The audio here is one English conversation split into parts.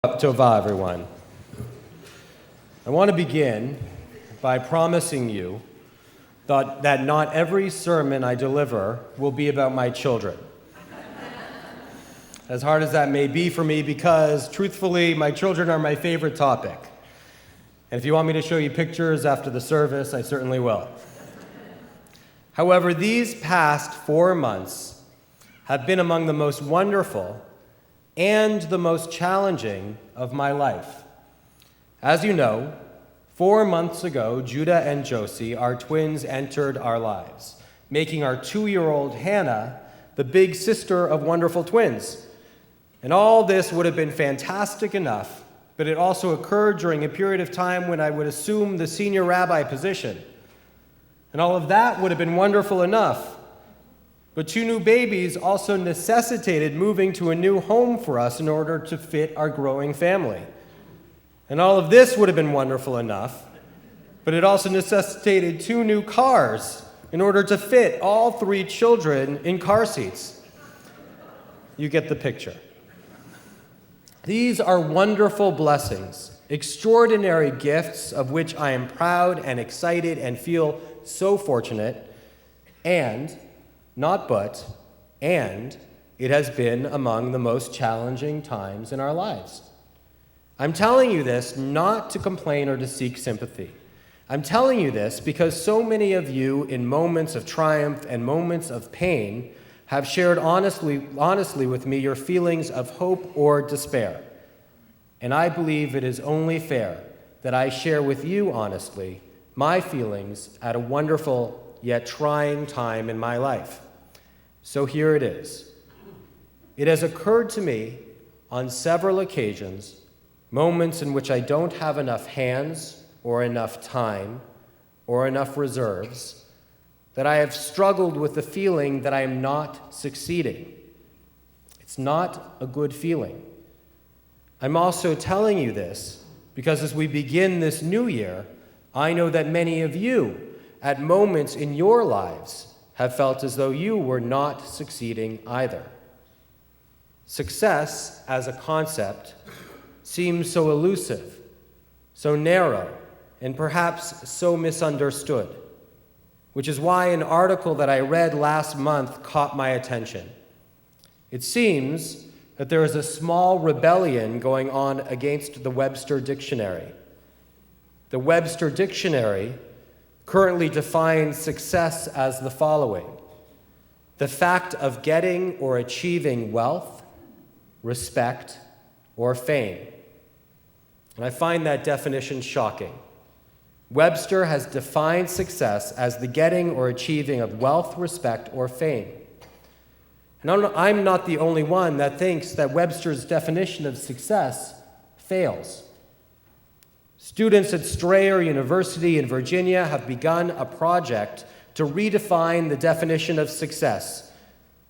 Tova, everyone. I want to begin by promising you that not every sermon I deliver will be about my children. As hard as that may be for me, because truthfully, my children are my favorite topic. And if you want me to show you pictures after the service, I certainly will. However, these past 4 months have been among the most wonderful and the most challenging of my life. As you know, 4 months ago, Judah and Josie, our twins, entered our lives, making our 2-year-old Hannah the big sister of wonderful twins. And all this would have been fantastic enough, but it also occurred during a period of time when I would assume the senior rabbi position. And all of that would have been wonderful enough. But 2 new babies also necessitated moving to a new home for us in order to fit our growing family. And all of this would have been wonderful enough, but it also necessitated 2 new cars in order to fit all 3 children in car seats. You get the picture. These are wonderful blessings, extraordinary gifts of which I am proud and excited and feel so fortunate, and it has been among the most challenging times in our lives. I'm telling you this not to complain or to seek sympathy. I'm telling you this because so many of you in moments of triumph and moments of pain have shared honestly with me your feelings of hope or despair. And I believe it is only fair that I share with you honestly my feelings at a wonderful yet trying time in my life. So here it is. It has occurred to me on several occasions, moments in which I don't have enough hands or enough time or enough reserves, that I have struggled with the feeling that I am not succeeding. It's not a good feeling. I'm also telling you this because as we begin this new year, I know that many of you at moments in your lives have felt as though you were not succeeding either. Success as a concept seems so elusive, so narrow, and perhaps so misunderstood, which is why an article that I read last month caught my attention. It seems that there is a small rebellion going on against the Webster Dictionary. The Webster Dictionary currently defines success as the following: the fact of getting or achieving wealth, respect, or fame. And I find that definition shocking. Webster has defined success as the getting or achieving of wealth, respect, or fame. And I'm not the only one that thinks that Webster's definition of success fails. Students at Strayer University in Virginia have begun a project to redefine the definition of success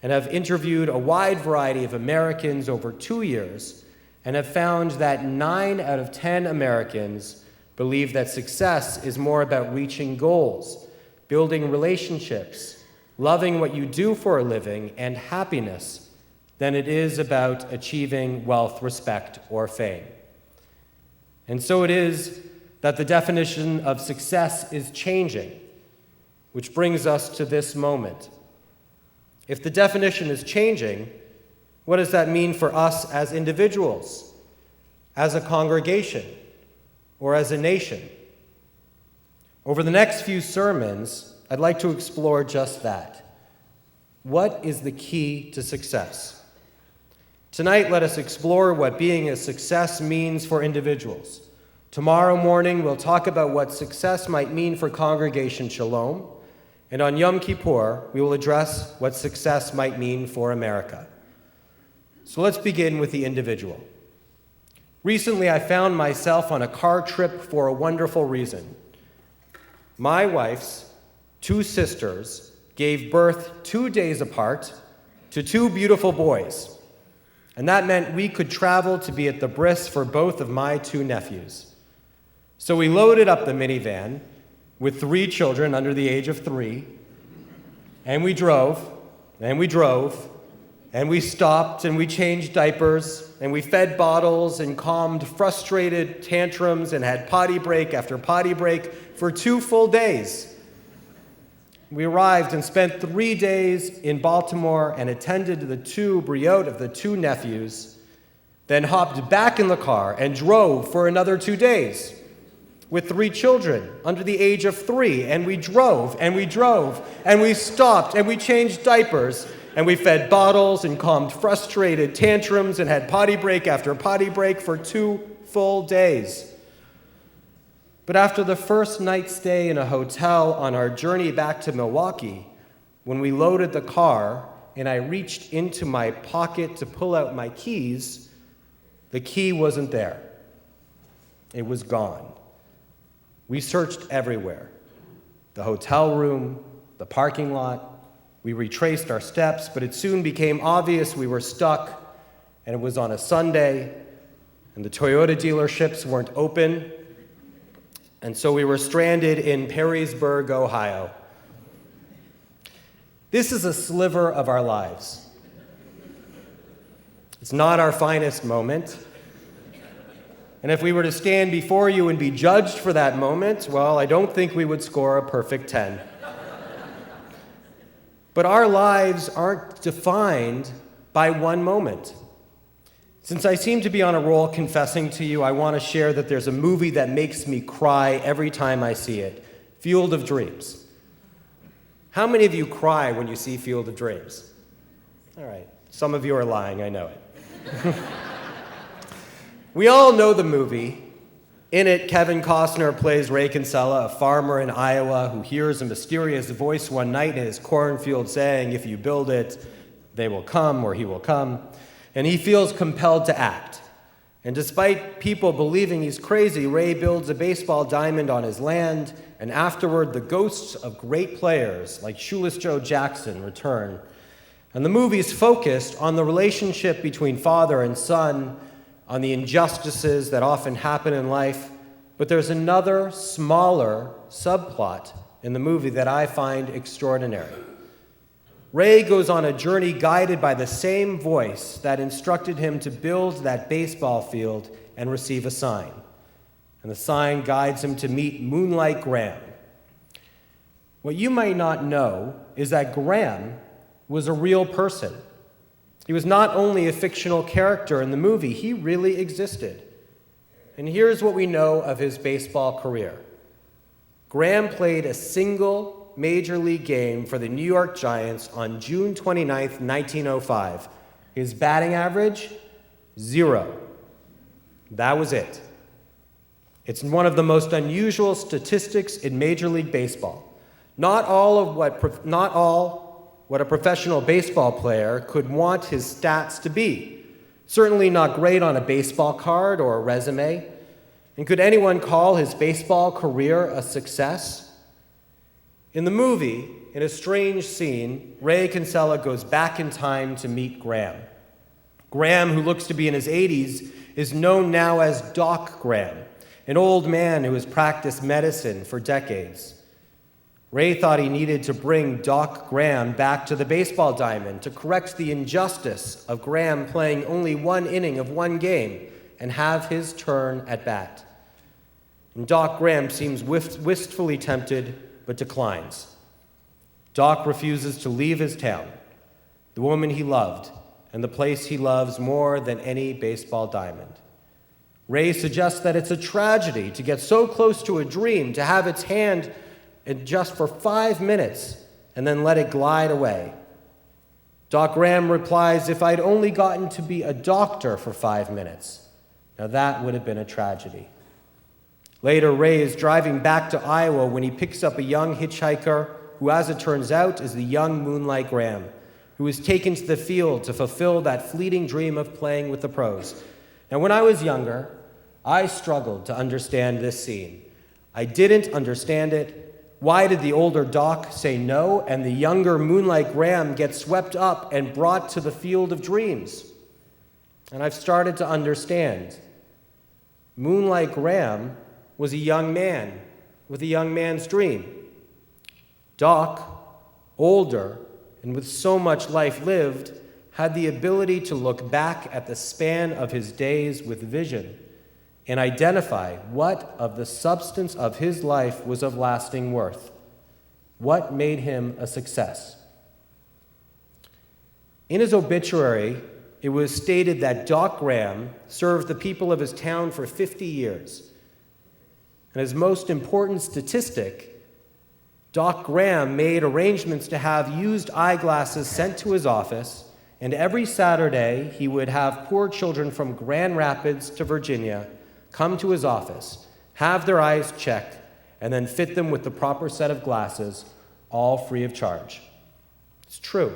and have interviewed a wide variety of Americans over 2 years and have found that 9 out of 10 Americans believe that success is more about reaching goals, building relationships, loving what you do for a living, and happiness than it is about achieving wealth, respect, or fame. And so it is that the definition of success is changing, which brings us to this moment. If the definition is changing, what does that mean for us as individuals, as a congregation, or as a nation? Over the next few sermons, I'd like to explore just that. What is the key to success? Tonight, let us explore what being a success means for individuals. Tomorrow morning, we'll talk about what success might mean for Congregation Shalom. And on Yom Kippur, we will address what success might mean for America. So let's begin with the individual. Recently, I found myself on a car trip for a wonderful reason. My wife's 2 sisters gave birth 2 days apart to 2 beautiful boys. And that meant we could travel to be at the bris for both of my 2 nephews. So we loaded up the minivan with 3 children under the age of 3, and we drove, And we stopped and we changed diapers and we fed bottles and calmed frustrated tantrums and had potty break after potty break for 2 full days. We arrived and spent 3 days in Baltimore and attended the 2 brioche of the 2 nephews, then hopped back in the car and drove for another 2 days with 3 children under the age of 3. And we drove and we drove and we stopped and we changed diapers and we fed bottles and calmed frustrated tantrums and had potty break after potty break for 2 full days. But after the first night stay in a hotel on our journey back to Milwaukee, when we loaded the car and I reached into my pocket to pull out my keys, the key wasn't there. It was gone. We searched everywhere. The hotel room, the parking lot. We retraced our steps, but it soon became obvious we were stuck, and it was on a Sunday, and the Toyota dealerships weren't open, and so we were stranded in Perrysburg, Ohio. This is a sliver of our lives. It's not our finest moment. And if we were to stand before you and be judged for that moment, well, I don't think we would score a perfect 10. But our lives aren't defined by one moment. Since I seem to be on a roll confessing to you, I want to share that there's a movie that makes me cry every time I see it, Field of Dreams. How many of you cry when you see Field of Dreams? All right, some of you are lying, I know it. We all know the movie. In it, Kevin Costner plays Ray Kinsella, a farmer in Iowa who hears a mysterious voice one night in his cornfield saying, if you build it, they will come or he will come. And he feels compelled to act. And despite people believing he's crazy, Ray builds a baseball diamond on his land, and afterward the ghosts of great players like Shoeless Joe Jackson return. And the movie's focused on the relationship between father and son, on the injustices that often happen in life, but there's another, smaller subplot in the movie that I find extraordinary. Ray goes on a journey guided by the same voice that instructed him to build that baseball field and receive a sign. And the sign guides him to meet Moonlight Graham. What you might not know is that Graham was a real person. He was not only a fictional character in the movie, he really existed. And here's what we know of his baseball career. Graham played a single major league game for the New York Giants on June 29th, 1905. His batting average, 0. That was it. It's one of the most unusual statistics in Major League Baseball. Not all what a professional baseball player could want his stats to be. Certainly not great on a baseball card or a resume. And could anyone call his baseball career a success? In the movie, in a strange scene, Ray Kinsella goes back in time to meet Graham. Graham, who looks to be in his 80s, is known now as Doc Graham, an old man who has practiced medicine for decades. Ray thought he needed to bring Doc Graham back to the baseball diamond to correct the injustice of Graham playing only 1 inning of 1 game and have his turn at bat. And Doc Graham seems wistfully tempted, but declines. Doc refuses to leave his town, the woman he loved, and the place he loves more than any baseball diamond. Ray suggests that it's a tragedy to get so close to a dream, to have its hand just for 5 minutes and then let it glide away. Doc Graham replies, if I'd only gotten to be a doctor for 5 minutes, now that would have been a tragedy. Later, Ray is driving back to Iowa when he picks up a young hitchhiker who, as it turns out, is the young Moonlight Graham, who is taken to the field to fulfill that fleeting dream of playing with the pros. Now, when I was younger, I struggled to understand this scene. I didn't understand it. Why did the older Doc say no and the younger Moonlight Graham get swept up and brought to the field of dreams? And I've started to understand. Moonlight Graham was a young man with a young man's dream. Doc, older and with so much life lived, had the ability to look back at the span of his days with vision and identify what of the substance of his life was of lasting worth, what made him a success. In his obituary, it was stated that Doc Graham served the people of his town for 50 years. And his most important statistic, Doc Graham made arrangements to have used eyeglasses sent to his office, and every Saturday he would have poor children from Grand Rapids to Virginia come to his office, have their eyes checked, and then fit them with the proper set of glasses, all free of charge. It's true.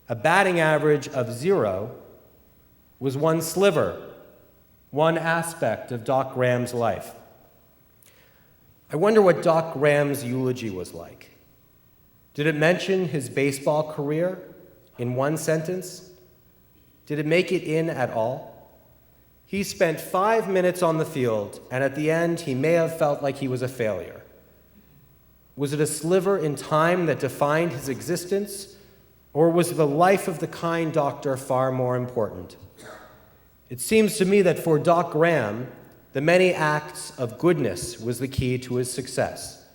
A batting average of 0 was one sliver, one aspect of Doc Graham's life. I wonder what Doc Graham's eulogy was like. Did it mention his baseball career in one sentence? Did it make it in at all? He spent 5 minutes on the field, and at the end, he may have felt like he was a failure. Was it a sliver in time that defined his existence, or was the life of the kind doctor far more important? It seems to me that for Doc Graham, the many acts of goodness was the key to his success.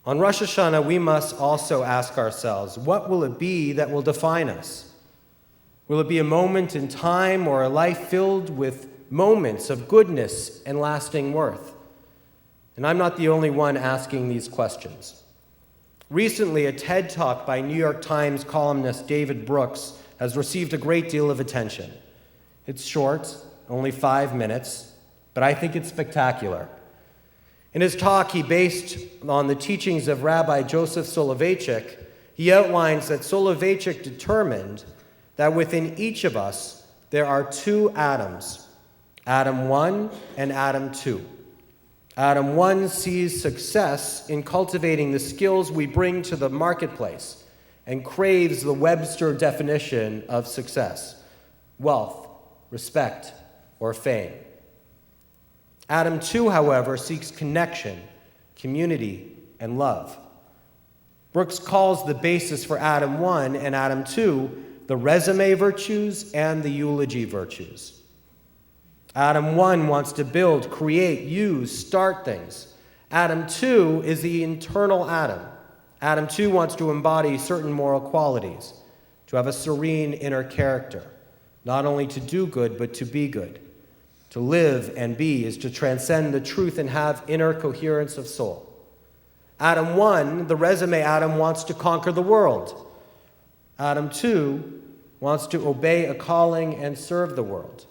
On Rosh Hashana, we must also ask ourselves, what will it be that will define us? Will it be a moment in time or a life filled with moments of goodness and lasting worth? And I'm not the only one asking these questions. Recently, a TED Talk by New York Times columnist David Brooks has received a great deal of attention. It's short, only 5 minutes, but I think it's spectacular. In his talk, he based on the teachings of Rabbi Joseph Soloveitchik, he outlines that Soloveitchik determined that within each of us there are 2 Adams, Adam 1 and Adam 2. Adam 1 sees success in cultivating the skills we bring to the marketplace and craves the Webster definition of success: wealth, respect, or fame. Adam 2, however, seeks connection, community, and love. Brooks calls the basis for Adam 1 and Adam 2 the resume virtues and the eulogy virtues. Adam 1 wants to build, create, use, start things. Adam 2 is the internal Adam. Adam 2 wants to embody certain moral qualities, to have a serene inner character, not only to do good, but to be good. To live and be is to transcend the truth and have inner coherence of soul. Adam 1, the resume Adam, wants to conquer the world. Adam 2 wants to obey a calling and serve the world.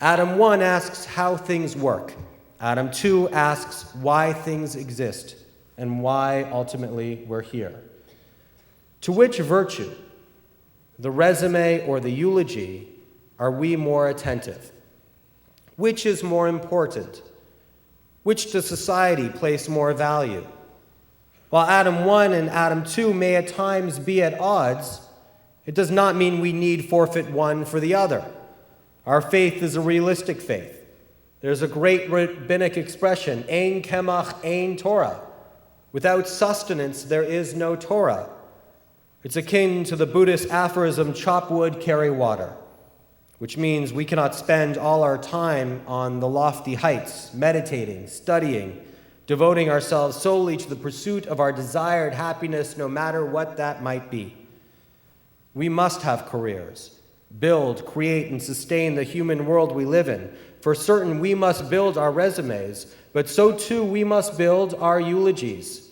Adam 1 asks how things work. Adam 2 asks why things exist and why ultimately we're here. To which virtue, the resume or the eulogy, are we more attentive? Which is more important? Which does society place more value? While Adam 1 and Adam 2 may at times be at odds, it does not mean we need forfeit one for the other. Our faith is a realistic faith. There's a great rabbinic expression, ein kemach, ein Torah. Without sustenance, there is no Torah. It's akin to the Buddhist aphorism, chop wood, carry water, which means we cannot spend all our time on the lofty heights, meditating, studying, devoting ourselves solely to the pursuit of our desired happiness, no matter what that might be. We must have careers, build, create, and sustain the human world we live in. For certain, we must build our resumes, but so too we must build our eulogies.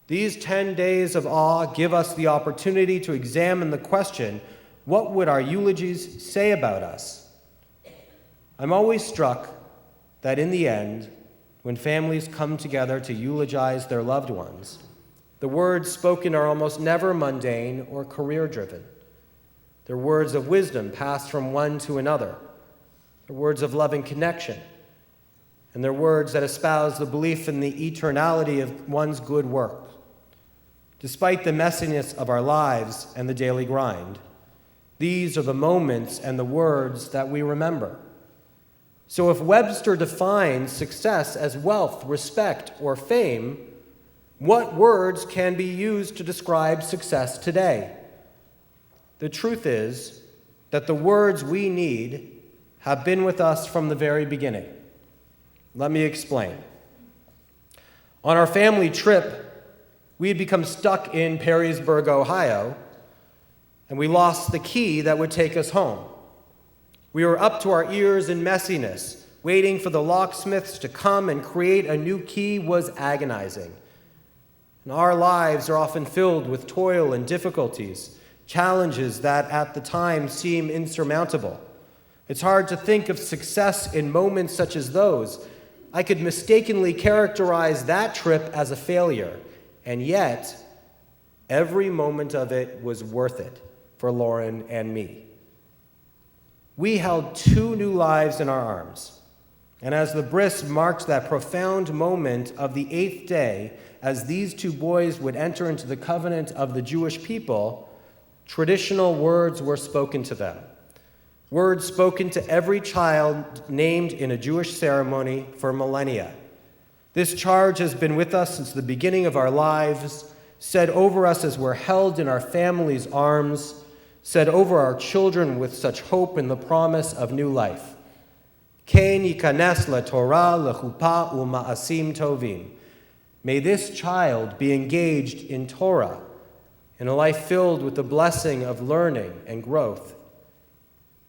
These 10 days of awe give us the opportunity to examine the question, what would our eulogies say about us? I'm always struck that in the end, when families come together to eulogize their loved ones, the words spoken are almost never mundane or career-driven. They're words of wisdom passed from one to another. They're words of loving connection. And they're words that espouse the belief in the eternality of one's good work. Despite the messiness of our lives and the daily grind, these are the moments and the words that we remember. So if Webster defines success as wealth, respect, or fame, what words can be used to describe success today? the truth is that the words we need have been with us from the very beginning. Let me explain. On our family trip, we had become stuck in Perrysburg, Ohio, and we lost the key that would take us home. We were up to our ears in messiness. Waiting for the locksmiths to come and create a new key was agonizing. And our lives are often filled with toil and difficulties, challenges that at the time seem insurmountable. It's hard to think of success in moments such as those. I could mistakenly characterize that trip as a failure, and yet every moment of it was worth it for Lauren and me. We held 2 new lives in our arms, and as the bris marked that profound moment of the 8th day, as these 2 boys would enter into the covenant of the Jewish people, traditional words were spoken to them. Words spoken to every child named in a Jewish ceremony for millennia. This charge has been with us since the beginning of our lives, said over us as we're held in our family's arms, said over our children with such hope in the promise of new life. Ken yikanes laTorah lechupa u'ma'asim tovim. May this child be engaged in Torah, in a life filled with the blessing of learning and growth.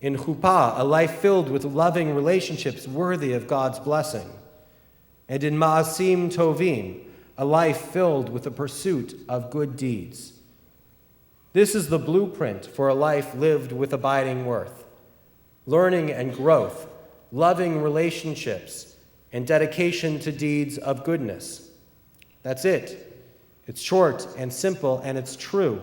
In chuppah, a life filled with loving relationships worthy of God's blessing. And in ma'asim tovim, a life filled with the pursuit of good deeds. This is the blueprint for a life lived with abiding worth. Learning and growth, loving relationships, and dedication to deeds of goodness. That's it. It's short and simple, and it's true.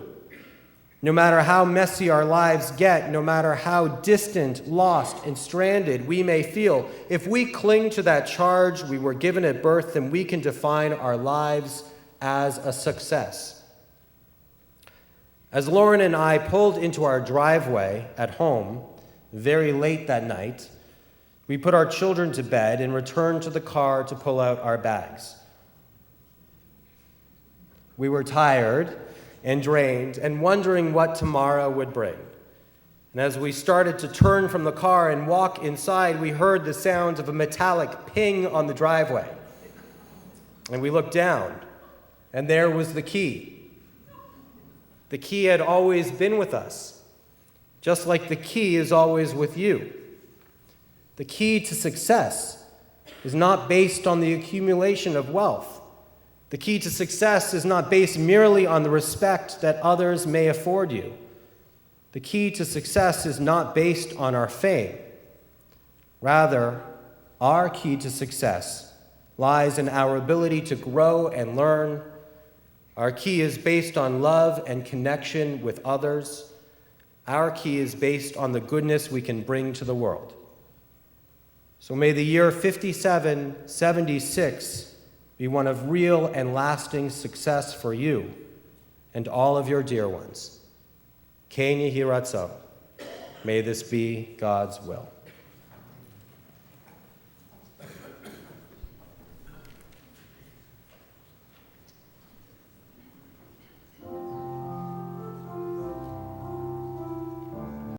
No matter how messy our lives get, no matter how distant, lost, and stranded we may feel, if we cling to that charge we were given at birth, then we can define our lives as a success. As Lauren and I pulled into our driveway at home very late that night, we put our children to bed and returned to the car to pull out our bags. We were tired and drained and wondering what tomorrow would bring. And as we started to turn from the car and walk inside, we heard the sound of a metallic ping on the driveway. And we looked down, and there was the key. The key had always been with us, just like the key is always with you. The key to success is not based on the accumulation of wealth. The key to success is not based merely on the respect that others may afford you. The key to success is not based on our fame. Rather, our key to success lies in our ability to grow and learn. Our key is based on love and connection with others. Our key is based on the goodness we can bring to the world. So may the year 5776 be one of real and lasting success for you and all of your dear ones. Ken Yehi Ratzon. May this be God's will.